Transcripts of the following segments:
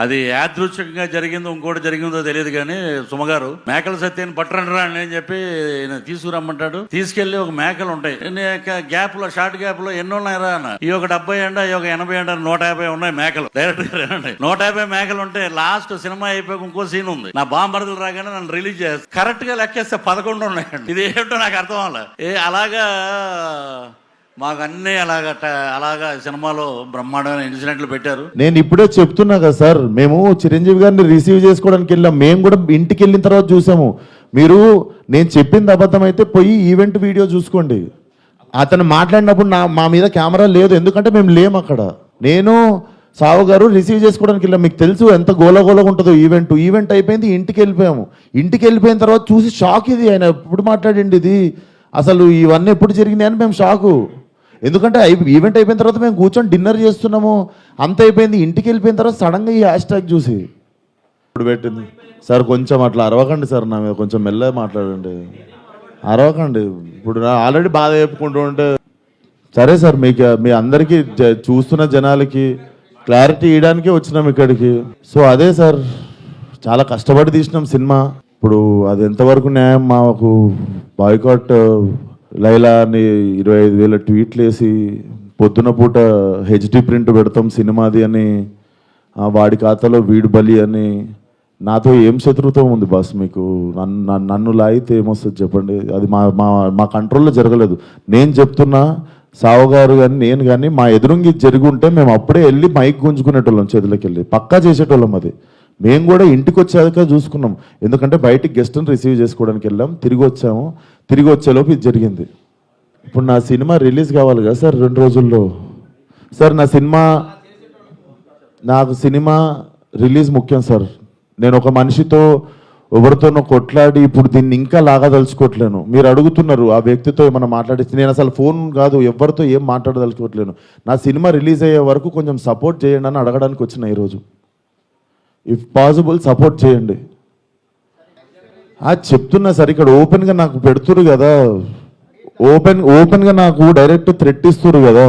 అది యాదృచ్ఛికంగా జరిగిందో ఇంకోటి జరిగిందో తెలియదు కానీ సుమగారు మేకల సత్యాన్ని పట్టరండి అని చెప్పి తీసుకురమ్మంటాడు. తీసుకెళ్లి ఒక మేకలు ఉంటాయి గ్యాప్ లో షార్ట్ గ్యాప్ లో ఎన్ని ఉన్నాయరా అన్న. ఈ ఒక 70 అండ ఈ ఒక 80 అండ 150 ఉన్నాయి మేకలు. డైరెక్ట్ గా 150 మేకలు ఉంటే లాస్ట్ సినిమా అయిపోయి ఇంకో సీన్ ఉంది. నా బాంబర్దులు రాగానే నన్ను రిలీజ్ చేస్తారు. కరెక్ట్ గా లెక్కేస్తే 11 ఉన్నాయండి. ఇది ఏంటో నాకు అర్థం అవ్వాలి. అలాగా మాకు అన్నీ అలాగా సినిమాలో బ్రహ్మాండమైన ఇన్సిడెంట్లు పెట్టారు. నేను ఇప్పుడే చెప్తున్నా కదా సార్, మేము చిరంజీవి గారిని రిసీవ్ చేసుకోవడానికి వెళ్ళాం. మేము కూడా ఇంటికి వెళ్ళిన తర్వాత చూసాము. మీరు నేను చెప్పింది అబద్ధం అయితే పోయి ఈవెంట్ వీడియో చూసుకోండి. అతను మాట్లాడినప్పుడు మా మీద కెమెరా లేదు, ఎందుకంటే మేము లేము అక్కడ. నేను సావు గారు రిసీవ్ చేసుకోవడానికి వెళ్ళాం. మీకు తెలుసు ఎంత గోలగోలగా ఉంటుందో ఈవెంట్ అయిపోయింది, ఇంటికి వెళ్ళిపోయాము. ఇంటికి వెళ్ళిపోయిన తర్వాత చూసి షాక్. ఇది ఆయన ఎప్పుడు మాట్లాడండి, ఇది అసలు ఇవన్నీ ఎప్పుడు జరిగినాయి అని మేము షాకు. ఎందుకంటే ఈవెంట్ అయిపోయిన తర్వాత మేము కూర్చొని డిన్నర్ చేస్తున్నాము, అంత అయిపోయింది. ఇంటికి వెళ్ళిపోయిన తర్వాత సడన్గా ఈ హ్యాష్ ట్యాగ్ చూసి ఇప్పుడు పెట్టింది. సార్ కొంచెం అట్లా అరవకండి సార్, నా మీద కొంచెం మెల్లగా మాట్లాడండి, అరవకండి. ఇప్పుడు ఆల్రెడీ బాధ చెప్పుకుంటూ ఉంటే సరే సార్, మీకు మీ అందరికీ చూస్తున్న జనాలకి క్లారిటీ ఇవ్వడానికే వచ్చినాం ఇక్కడికి. సో అదే సార్, చాలా కష్టపడి తీసినాం సినిమా. ఇప్పుడు అది ఎంతవరకు న్యాయం? మాకు బాయ్కాట్ లైలా అని 25,000 ట్వీట్లు వేసి పొద్దున పూట హెచ్డి ప్రింట్ పెడతాం సినిమాది అని, వాడి ఖాతాలో వీడు బలి అని. నాతో ఏం శత్రుత్వం ఉంది బాస్ మీకు? నన్ను లాగితే ఏమొస్తుంది చెప్పండి? అది మా కంట్రోల్లో జరగలేదు. నేను చెప్తున్నా, సావు గారు కానీ నేను కానీ మా ఎదురుంగి జరిగి ఉంటే మేము అప్పుడే వెళ్ళి మైక్ గుంజుకునేటోళ్ళం, చేతులకి వెళ్ళి పక్కా చేసేటోళ్ళం. అది మేము కూడా ఇంటికి వచ్చాక చూసుకున్నాం, ఎందుకంటే బయటికి గెస్ట్ని రిసీవ్ చేసుకోవడానికి వెళ్ళాం. తిరిగి వచ్చాము, తిరిగి వచ్చేలోపు ఇది జరిగింది. ఇప్పుడు నా సినిమా రిలీజ్ కావాలి కదా సార్ 2 రోజుల్లో. సార్ నాకు సినిమా రిలీజ్ ముఖ్యం సార్. నేను ఒక మనిషితో ఎవరితోనో కొట్లాడి ఇప్పుడు దీన్ని ఇంకా లాగదలుచుకోవట్లేను. మీరు అడుగుతున్నారు ఆ వ్యక్తితో ఏమైనా మాట్లాడిస్తే, నేను అసలు ఫోన్ కాదు ఎవరితో ఏం మాట్లాడదలుచుకోవట్లేను. నా సినిమా రిలీజ్ అయ్యే వరకు కొంచెం సపోర్ట్ చేయండి అని అడగడానికి వచ్చిన ఈరోజు. ఇఫ్ పాసిబుల్ సపోర్ట్ చేయండి. చెప్తున్నా సార్, ఇక్కడ ఓపెన్గా నాకు పెడుతురు కదా, ఓపెన్గా నాకు డైరెక్ట్ థ్రెట్ ఇస్తురు కదా.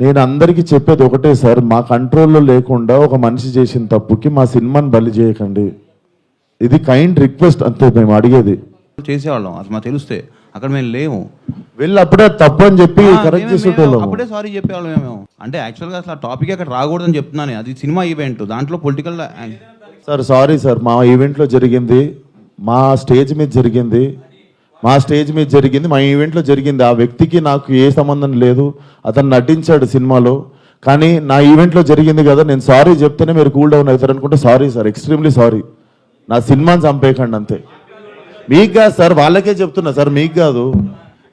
నేను అందరికీ చెప్పేది ఒకటే సార్, మా కంట్రోల్లో లేకుండా ఒక మనిషి చేసిన తప్పుకి మా సినిమాని బలి చేయకండి. ఇది కైండ్ రిక్వెస్ట్ అంతే మేము అడిగేది. చేసేవాళ్ళం అసలు మాకు తెలిస్తే, అక్కడ మేము లేము. వెళ్ళి అప్పుడే తప్పు అని చెప్పి కరెక్ట్ చేసేటోళ్ళం, అప్పుడే సారీ చెప్పేవాళ్ళం మేము. అంటే యాక్చువల్గా అసలు ఆ టాపిక్ అక్కడ రాకూడదని చెప్తున్నాను. అది సినిమా ఈవెంట్, దాంట్లో పొలిటికల్. సార్ సారీ సార్, మా ఈవెంట్లో జరిగింది, మా స్టేజ్ మీద జరిగింది, మా ఈవెంట్లో జరిగింది. ఆ వ్యక్తికి నాకు ఏ సంబంధం లేదు, అతను నటించాడు సినిమాలో. కానీ నా ఈవెంట్లో జరిగింది కదా, నేను సారీ చెప్తేనే మీరు కూల్ డౌన్ అవుతారు అనుకుంటే సారీ సార్, ఎక్స్ట్రీమ్లీ సారీ. నా సినిమాని చంపేయకండి అంతే. మీకు కాదు సార్, వాళ్ళకే చెప్తున్నా సార్, మీకు కాదు.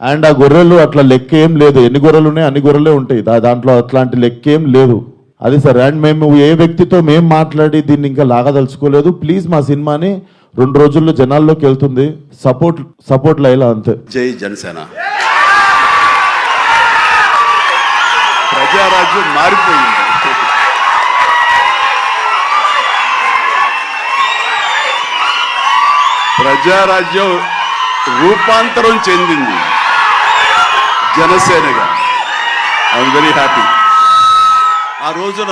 అండ్ ఆ గొర్రెలు అట్లా లెక్క ఏం లేదు, ఎన్ని గొర్రెలు ఉన్నాయి అన్ని గొర్రెలే ఉంటాయి, దాంట్లో అట్లాంటి లెక్క ఏం లేదు. అది సార్. అండ్ మేము ఏ వ్యక్తితో మేము మాట్లాడి దీన్ని ఇంకా లాగదలుచుకోలేదు. ప్లీజ్ మా సినిమాని 2 రోజుల్లో జనాల్లోకి వెళ్తుంది, సపోర్ట్ లైలా అంతే. జై జనసేన. ప్రజారాజ్యం మారిపోయింది. ప్రజారాజ్యం రూపాంతరం చెందింది జనసేనగా. I'm very happy. ఆ రోజున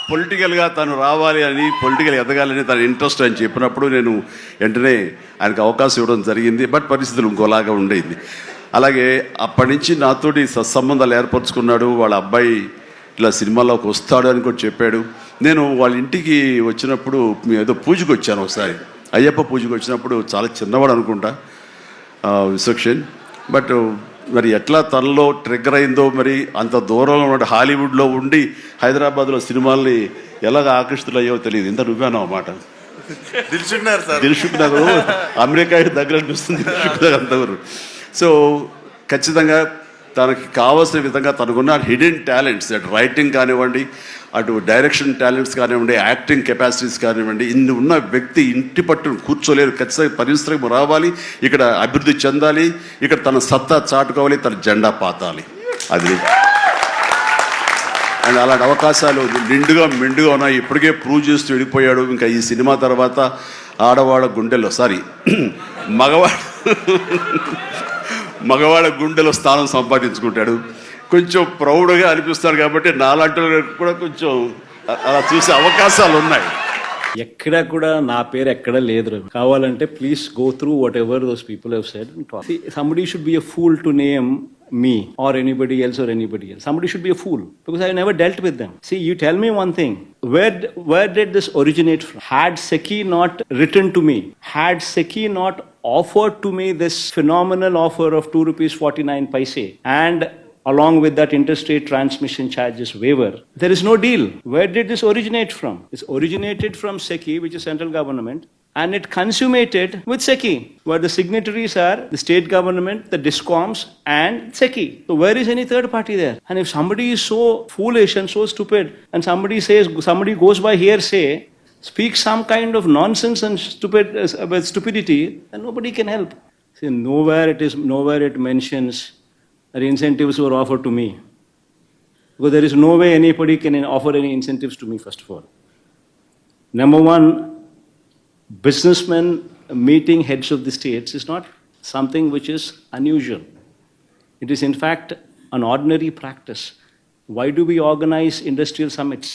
పొలిటికల్గా తను రావాలి అని, పొలిటికల్ ఎదగాలని తన ఇంట్రెస్ట్ అని చెప్పినప్పుడు నేను వెంటనే ఆయనకు అవకాశం ఇవ్వడం జరిగింది. బట్ పరిస్థితులు ఇంకోలాగా ఉండేది. అలాగే అప్పటి నుంచి నాతోటి సత్సంబంధాలు ఏర్పరచుకున్నాడు. వాళ్ళ అబ్బాయి ఇట్లా సినిమాలోకి వస్తాడు అని కూడా చెప్పాడు. నేను వాళ్ళ ఇంటికి వచ్చినప్పుడు ఏదో పూజకు వచ్చాను ఒకసారి, అయ్యప్ప పూజకు వచ్చినప్పుడు. చాలా చిన్నవాడు అనుకుంటా విసక్షన్. బట్ మరి ఎట్లా తనలో ట్రిగ్గర్ అయిందో, మరి అంత దూరంలో ఉన్న హాలీవుడ్లో ఉండి హైదరాబాద్లో సినిమాల్ని ఎలాగ ఆకర్షితులయ్యో తెలియదు. ఇంత నువ్వేనా అన్నమాట. దిల్షుక్ నగర్ అమెరికా దగ్గర అనిపిస్తుంది దిల్షుక్ నగర్ అంతవరకు. సో ఖచ్చితంగా తనకి కావాల్సిన విధంగా తనకున్న హిడెన్ టాలెంట్స్, అటు రైటింగ్ కానివ్వండి, అటు డైరెక్షన్ టాలెంట్స్ కానివ్వండి, యాక్టింగ్ కెపాసిటీస్ కానివ్వండి, ఇన్ని ఉన్న వ్యక్తి ఇంటి పట్టును కూర్చోలేరు. ఖచ్చితంగా పరిశ్రమ రావాలి, ఇక్కడ అభివృద్ధి చెందాలి, ఇక్కడ తన సత్తా చాటుకోవాలి, తన జెండా పాతాలి. అది అండ్ అలాంటి అవకాశాలు నిండుగా మెండుగా ఉన్నాయి. ఇప్పటికే ప్రూవ్ చేస్తూ వెళ్ళిపోయాడు. ఇంకా ఈ సినిమా తర్వాత ఆడవాళ్ళ గుండెల్లో మగవాళ్ళ గుండెలో స్థానం సంపాదించుకుంటాడు. కొంచెం ప్రౌడ్గా అనిపిస్తాడు. కాబట్టి నాలాంటి కూడా కొంచెం అలా చూసే అవకాశాలు ఉన్నాయి. ఎక్కడ కూడా నా పేరు ఎక్కడ లేదు. కావాలంటే please go through what ever those people have said. Somebody should be a fool to name me or anybody else. Somebody should be a fool because I never dealt with them. See, you tell me one thing. Where did this originate from? Had SECI not written to me, had SECI not offered to me this phenomenal offer of ₹2.49 and along with that interstate transmission charges waiver, there is no deal. Where did this originate from? It's originated from SECI, which is central government, and it consummated with SECI, where the signatories are the state government, the DISCOMs, and SECI. So where is any third party there? And if somebody is so foolish and so stupid, and somebody goes by hearsay, speaks some kind of nonsense and stupidity, then nobody can help. See, nowhere it mentions that incentives were offered to me. Because there is no way anybody can offer any incentives to me, first of all. Number one, businessmen meeting heads of the states is not something which is unusual. It is in fact an ordinary practice. Why do we organize industrial summits?